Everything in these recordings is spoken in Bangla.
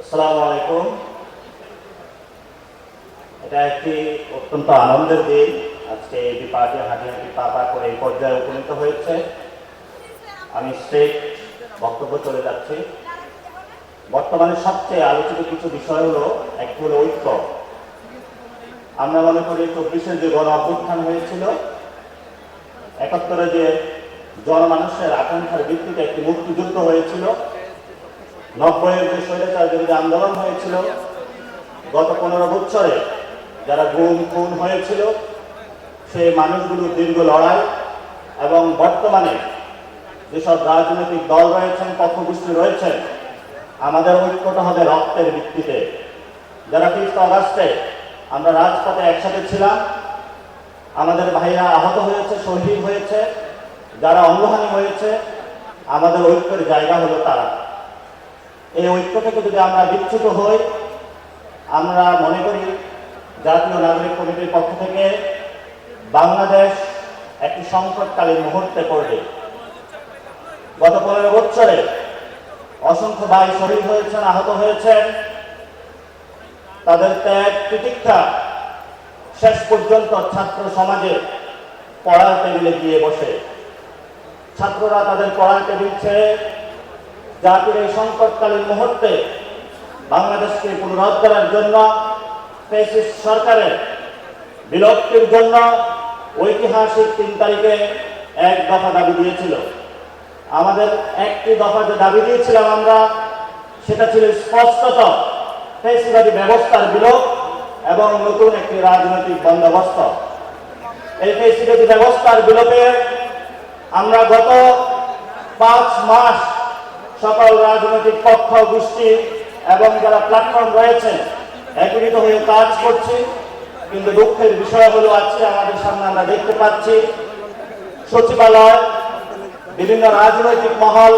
আসসালামু আলাইকুম। এটা একটি অত্যন্ত আনন্দের দিন। আজকে এবি পার্টি হাঁটি হাঁটি পা করে এই পর্যায়ে উপনীত হয়েছে। আমি স্ট্রেট বক্তব্য চলে যাচ্ছি। বর্তমানে সবচেয়ে আলোচিত কিছু বিষয় হলো, একটি হলো ঐক্য। আমরা মনে করি 24-এর যে গণ অভ্যুত্থান হয়েছিল, 71-এ যে জনমানুষের আকাঙ্ক্ষার ভিত্তিতে একটি মুক্তিযুদ্ধ হয়েছিল, 90-এর যে স্বৈরাচার বিরোধী আন্দোলন হয়েছিল, গত 15 বছরে যারা গুম খুন হয়েছিল সেই মানুষগুলোর দীর্ঘ লড়াই, এবং বর্তমানে যেসব রাজনৈতিক দল রয়েছেন, পক্ষগোষ্ঠী রয়েছেন, আমাদের ঐক্যটা হবে রক্তের ভিত্তিতে। যারা 30 অগাস্টে আমরা রাজপথে একসাথে ছিলাম, আমাদের ভাইরা আহত হয়েছে, শহীদ হয়েছে, যারা অঙ্গহানি হয়েছে, আমাদের ঐক্যের জায়গা হলো তারা। এই ঐক্য থেকে যদি আমরা বিচ্যুত হই, আমরা মনে করি জাতীয় নাগরিক কমিটির পক্ষ থেকে বাংলাদেশ একটি সংকটকালীন মুহূর্তে পড়বে। গত 15 বছরে অসংখ্য ভাই শহীদ হয়েছেন, আহত হয়েছেন। তাদের ত্যাগ প্রতীক্ষা শেষ পর্যন্ত ছাত্র সমাজে পড়ার টেবিলে গিয়ে বসে। ছাত্ররা তাদের পড়ার টেবিল ছেড়ে জাতির এই সংকটকালীন মুহূর্তে বাংলাদেশকে পুনরুদ্ধারের জন্য, ফ্যাসিস্ট সরকারের বিলুপ্তির জন্য ঐতিহাসিক 3 তারিখে এক দফা দাবি দিয়েছিল। আমাদের একটি দফা যে দাবি দিয়েছিলাম আমরা, সেটা ছিল স্পষ্টত ফ্যাসিবাদী ব্যবস্থার বিলোপ এবং নতুন একটি রাজনৈতিক বন্দোবস্ত। এই ফ্যাসিবাদী ব্যবস্থার বিলোপে আমরা গত 5 মাস সকল রাজনৈতিক পক্ষ গোষ্ঠী এবং যারা প্ল্যাটফর্ম রয়েছে একত্রিত হয়ে কাজ করছি। কিন্তু দুঃখের বিষয় হলো, আজকে আমাদের সামনে আমরা দেখতে পাচ্ছি সচিবালয়, বিভিন্ন রাজনৈতিক মহল,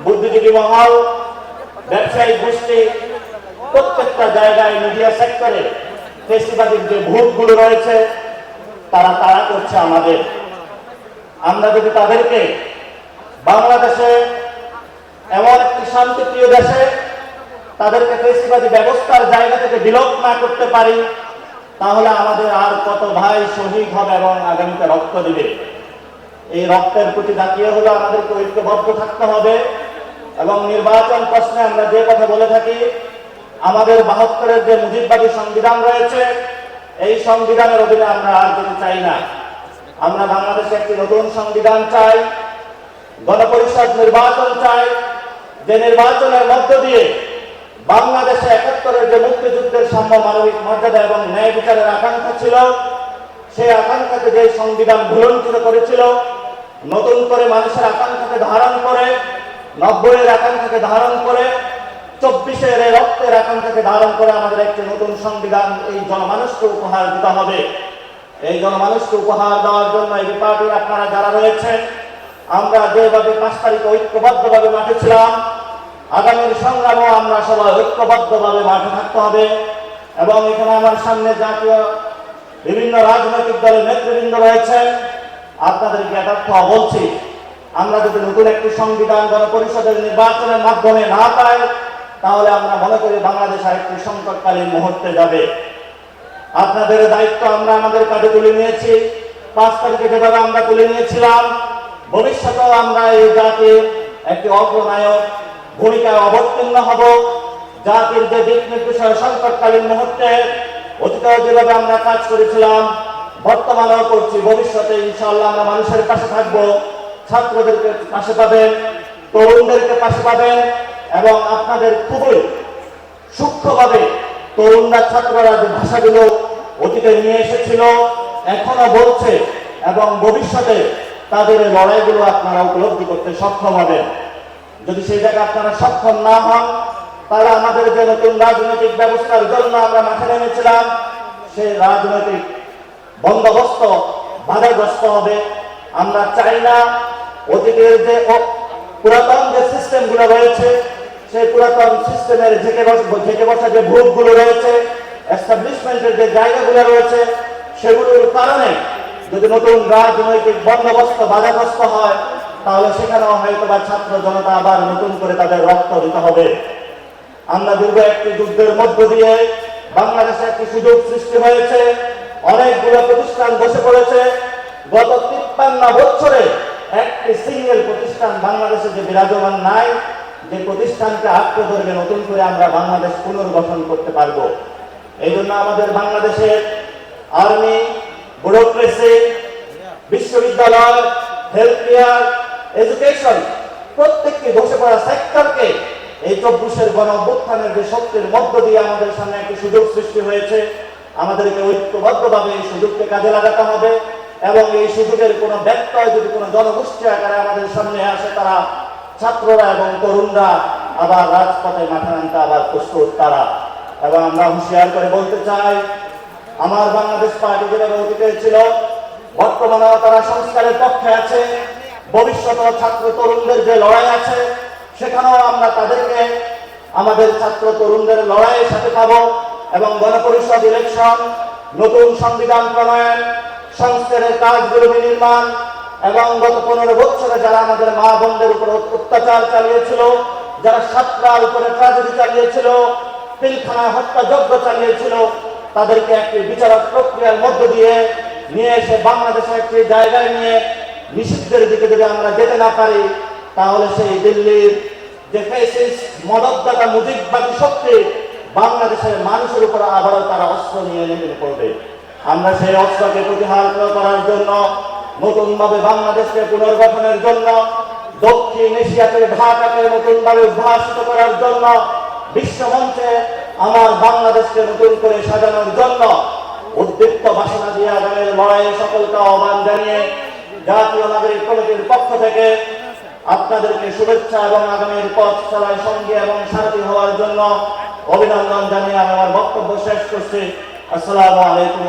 বুদ্ধিজীবী মহল, ব্যবসায়িক গোষ্ঠী, প্রত্যেকটা জায়গায় মিডিয়া সেক্টরে ফ্যাসিবাদীর যে ভূতগুলো রয়েছে তারা তাড়া করছে আমাদের। আমরা যদি তাদেরকে বাংলাদেশে এমন একটি শান্তিপ্রিয় দেশে তাদেরকে ফ্যাসিবাদী ব্যবস্থার জায়গা থেকে বিলোপ না করতে পারি, তাহলে আমাদের আর কত ভাই শহীদ হবে এবং আগামীতে রক্ত দিবে। এই রক্তের প্রতি তাকিয়ে হলো আমাদেরকে ঐক্যবদ্ধ থাকতে হবে। এবং নির্বাচন প্রশ্নে আমরা যে কথা বলে থাকি, আমাদের 72-এর যে মুজিববাদী সংবিধান রয়েছে, এই সংবিধানের অধীনে আমরা আর যেতে চাই না। আমরা বাংলাদেশে একটি নতুন সংবিধান চাই, গণপরিষদ নির্বাচন চাই, যে নির্বাচনের মধ্য দিয়ে বাংলাদেশে 71-এর যে মুক্তিযুদ্ধের সাম্য, মানবিক মর্যাদা এবং ন্যায় বিচারের আকাঙ্ক্ষা ছিল, সেই আকাঙ্ক্ষাকে যে সংবিধান ভুলণ্ঠিত করেছিল, নতুন করে মানুষের আকাঙ্ক্ষাকে ধারণ করে, 90-এর আকাঙ্ক্ষাকে ধারণ করে, 24-এর রক্তের আকাঙ্ক্ষাকে ধারণ করে আমাদের একটি নতুন সংবিধান এই জনমানুষকে উপহার দিতে হবে। এই জনমানুষকে উপহার দেওয়ার জন্য এই পার্টির আপনারা যারা রয়েছেন, আমরা যেভাবে 5 তারিখে ঐক্যবদ্ধভাবে মাঠে ছিলাম, আগামীর সংগ্রামও আমরা সবাই ঐক্যবদ্ধভাবে মাঠে থাকতে হবে। এবং এখানে আমার সামনে জাতীয় বিভিন্ন রাজনৈতিক দলের নেতৃবৃন্দ রয়েছেন, আপনাদেরকে একটা কথা বলছি, আমরা যদি নতুন একটি সংবিধান গণপরিষদের নির্বাচনের মাধ্যমে না পাই, তাহলে আমরা মনে করি বাংলাদেশ আরেকটি সংকটকালীন মুহূর্তে যাবে। আপনাদের দায়িত্ব আমরা আমাদের কাঁধে তুলে নিয়েছি। 5 তারিখে যেভাবে আমরা তুলে নিয়েছিলাম, ভবিষ্যতেও আমরা এই জাতির একটি অগ্রনায়ক ভূমিকায় অবতীর্ণ হব। জাতির যে দিক নির্দেশনা সংকটকালীন মুহূর্তে অতীতেও যেভাবে আমরা কাজ করেছিলাম, বর্তমানেও করছি, ভবিষ্যতে ইনশাআল্লাহ আমরা মানুষের পাশে থাকবো। ছাত্রদেরকে পাশে পাবেন, তরুণদেরকে পাশে পাবেন, এবং আপনাদের খুবই সূক্ষ্মভাবে তরুণরা, ছাত্ররা যে ভাষাগুলো অতীতে নিয়ে এসেছিল, এখনো বলছে, এবং ভবিষ্যতে তাদের লড়াইগুলো আপনারা উপলব্ধি করতে সক্ষম হবেন। যদি সেই জায়গায় আপনারা সক্ষম না হন, তাহলে আমাদের যে নতুন রাজনৈতিক ব্যবস্থার জন্য আমরা মাঠে নেমেছিলাম, সেই রাজনৈতিক বন্দোবস্ত বাধাগ্রস্ত হবে। আমরা চাই না অতীতের যে পুরাতন যে সিস্টেমগুলো রয়েছে, সেই পুরাতন সিস্টেমের ঝেঁকে বসা যে ভূতগুলো রয়েছে, এস্টাবলিশমেন্টের যে জায়গাগুলো রয়েছে, সেগুলোর কারণে যদি নতুন রাজনৈতিক বন্দোবস্ত বাধাগ্রস্ত হয়, তাহলে সেখানেও হয়তো বা ছাত্র জনতা আবার নতুন করে তাদের রক্ত দিতে হবে। আমরা দীর্ঘ একটি যুদ্ধের মধ্য দিয়ে বাংলাদেশে একটি সুযোগ সৃষ্টি হয়েছে, অনেকগুলো প্রতিষ্ঠান বসে পড়েছে। গত 53 বছরে একটি সিঙ্গেল প্রতিষ্ঠান বাংলাদেশে যে বিরাজমান নাই, যে প্রতিষ্ঠানকে আঁকড়ে ধরবে নতুন করে আমরা বাংলাদেশ পুনর্গঠন করতে পারবো। এই জন্য আমাদের বাংলাদেশের আর্মি, ব্যুরোক্রেসি, বিশ্ববিদ্যালয়, হেলথ কেয়ার, এডুকেশন প্রত্যেকটি বসে পড়া সেক্টরকে এই 24-এর গণ অভ্যুত্থানের যে শক্তির মধ্য দিয়ে আমাদের সামনে একটি সুযোগ সৃষ্টি হয়েছে, আমাদেরকে ঐক্যবদ্ধভাবে এই সুযোগকে কাজে লাগাতে হবে এবং এই সুযোগের কোনো ব্যত্যয় যদি কোনো জনগোষ্ঠী আকারে আমাদের সামনে আসে, তারা ছাত্ররা এবং তরুণরা আবার রাজপথে মাঠে নামতে আবার প্রস্তুত তারা। এবং আমরা হুঁশিয়ার করে বলতে চাই, আমার বাংলাদেশ পার্টি যেভাবে অতীতে ছিল, বর্তমানেও তারা সংস্কারের পক্ষে আছে। ভবিষ্যতেও ছাত্র তরুণদের যে লড়াই আছে, সেখানেও আমরা তাদেরকে আমাদের ছাত্র তরুণদের লড়াইয়ের সাথে পাবো এবং গণপরিষদ ইলেকশন, নতুন সংবিধান প্রণয়ন, সংস্কারের কাজগুলো নির্মাণ এবং গত 15 বছরে যারা আমাদের মা বোনদের উপর অত্যাচার চালিয়েছিল, যারা সাতটার উপরে ট্র্যাজেডি চালিয়েছিল, পিলখানায় হত্যাযজ্ঞ চালিয়েছিল, তাদেরকে একটি বিচারক প্রক্রিয়ার মধ্য দিয়ে নিয়ে এসে বাংলাদেশের একটি জায়গায় নিয়ে নিষিদ্ধের দিকে যদি আমরা যেতে না পারি, তাহলে সেই দিল্লির যে ফ্যাসিস্ট মদতদাতা মুজিববাদী শক্তি বাংলাদেশের মানুষের উপর আবারও তারা অস্ত্র নিয়ে নেমে পড়বে। আমরা সেই অস্ত্রকে প্রতিহত করার জন্য, নতুনভাবে বাংলাদেশকে পুনর্গঠনের জন্য, দক্ষিণ এশিয়াতে ঢাকাকে নতুনভাবে উদ্ভাসিত করার জন্য, বিশ্বমঞ্চে আমার বাংলাদেশকে নতুন করে সাজানোর জন্য উদ্দীপ্ত বাসনা দিয়ে আগামীর লড়াইয়ে সকলকে আহ্বান জানিয়ে জাতীয় নাগরিক কমিটির পক্ষ থেকে আপনাদেরকে শুভেচ্ছা এবং আগামীর পথ চলায় সঙ্গী এবং সারথি হওয়ার জন্য অভিনন্দন জানিয়ে আমি আমার বক্তব্য শেষ করছি। আসসালামু আলাইকুম।